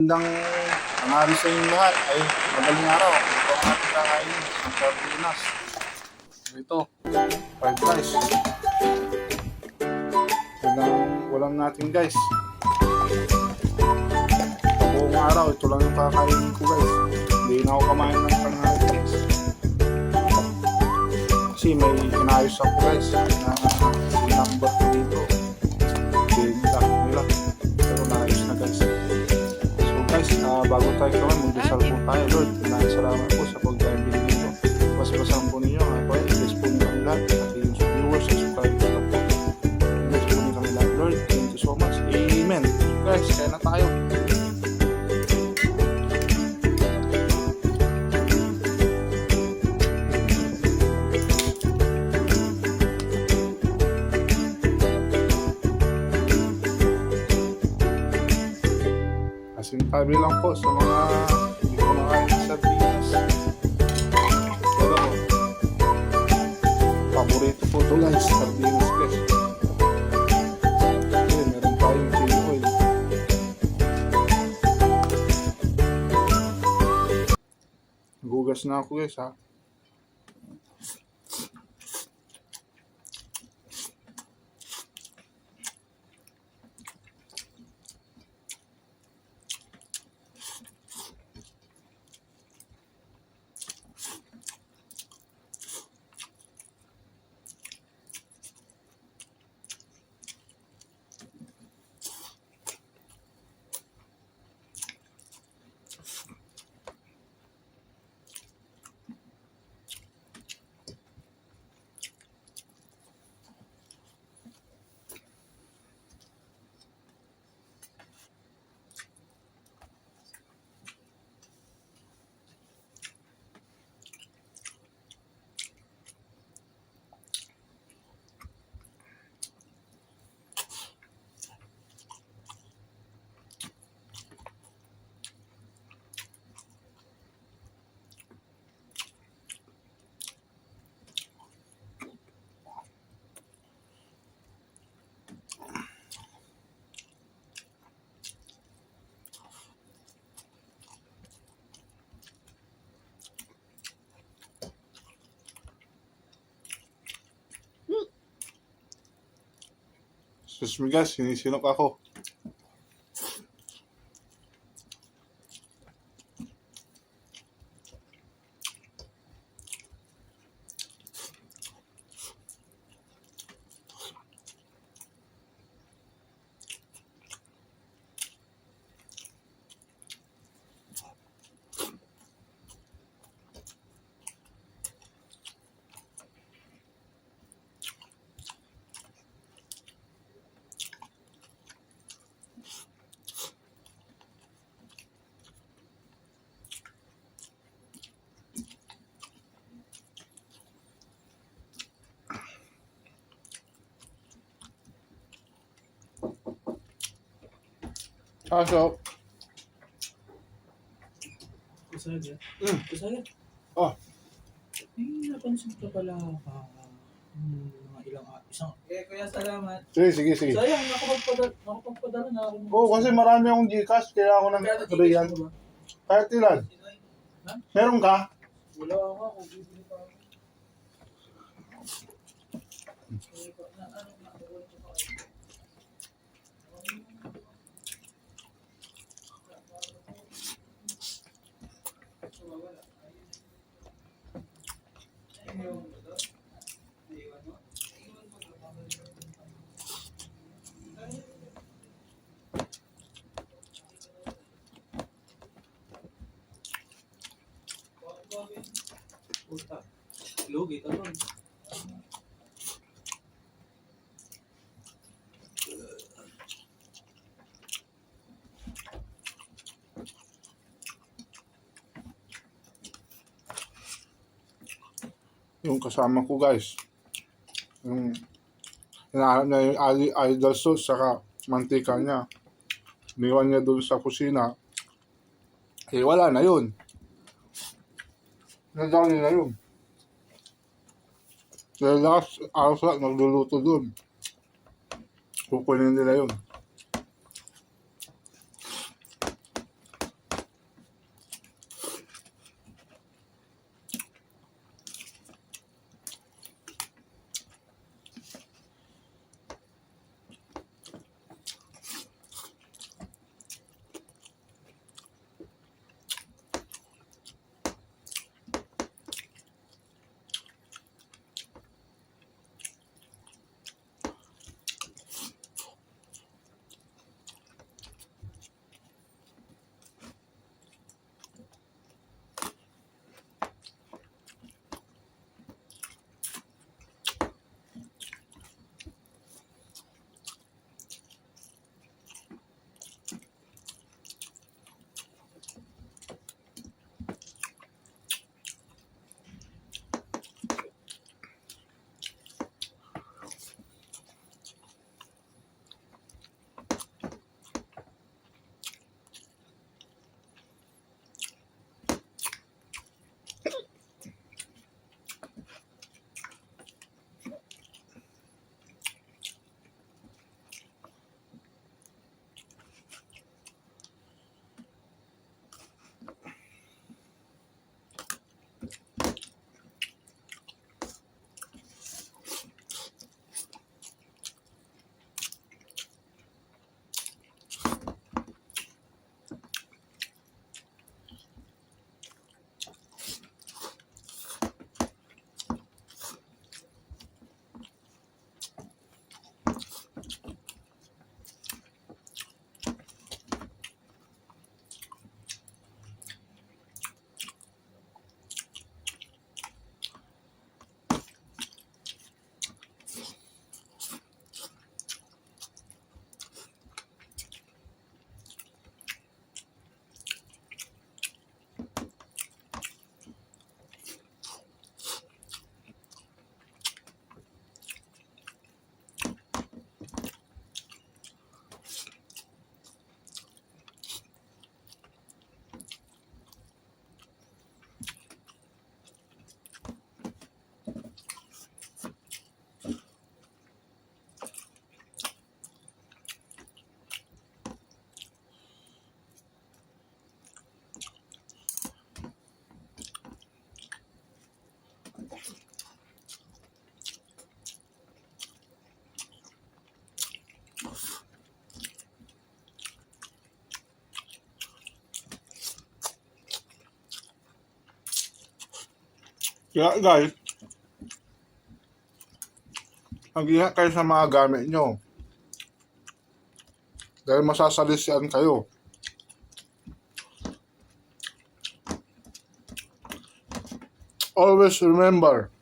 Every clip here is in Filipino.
Magandang tanghali sa inyong lahat. Ay, madaling araw. Ito ang ating kakainin sa sardinas. Ito, fried rice. Yan ang ulam natin, guys. Buong araw, ito lang yung kakainin ko, guys. Hindi na ako kamain ng tanghali, guys. Kasi may inayos ako, guys, na sinambat ko dito. Hindi nila. Pero naayos na, guys. Guys, bago tayo gawin, magdasal po tayo. Lord, salamat po sa pagkain binigay mo. Basbasan po ninyo. Bless po ninyo ang lahat. At yung viewers and subscribers na po. Bless po ninyo ang lahat. Lord, thank you so much. Amen. Guys, kaya na tayo. Tabi lang po sa mga hindi ko nakain sa sardinas. Pero paborito po ito, guys, sardinas, guys. Okay, meron tayong chili oil. Gugas na ako, guys, ha. Sus mi guys, sinisinok ako. So, Kasaya? Kasaya? Oh. Napansin ko pala mga isang... Kuya, salamat. Sige. Sayang, nakapagpadala na ako. Kasi marami akong Gcash, kaya ako nang Korean. Kahit ilan? Meron ka? Wala ako, bibili pa ako. Puta. Lugi ka nun. Yung kasama ko, guys. Yung hinahanap niya yung idol sauce saka mantika niya. Niwan niya doon sa kusina. Eh, wala na yun. Nadali na yun. Kaya last araw nagluluto doon. Kukunin nila yun. Kaya guys, mag-ingat kayo sa mga gamit nyo. Dahil masasalisian kayo. Always remember,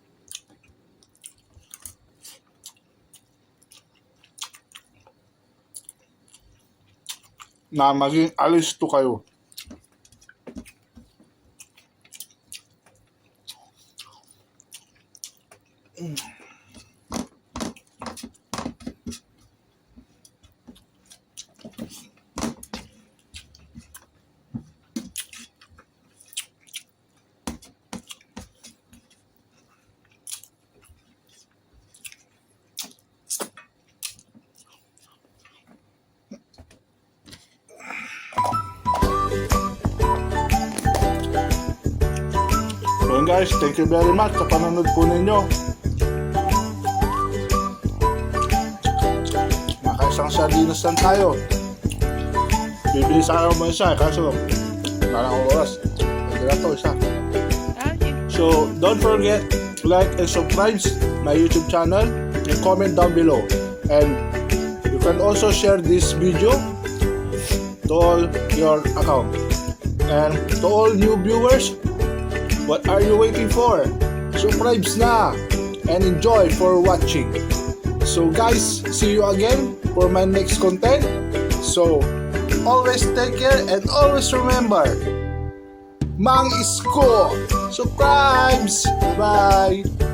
na maging alisto kayo. So yun guys, thank you very much sa panonood po ninyo. Nakaisang sardinas lang tayo. Bibili sana ako isa, kaso wala akong oras. Hindi na to isa. So don't forget to like and subscribe my YouTube channel and comment down below. And you can also share this video to all your account. And to all new viewers, what are you waiting for? Subscribe na and enjoy for watching. So guys, see you again for my next content. So always take care and always remember, Mang Isko. Subscribe. Bye.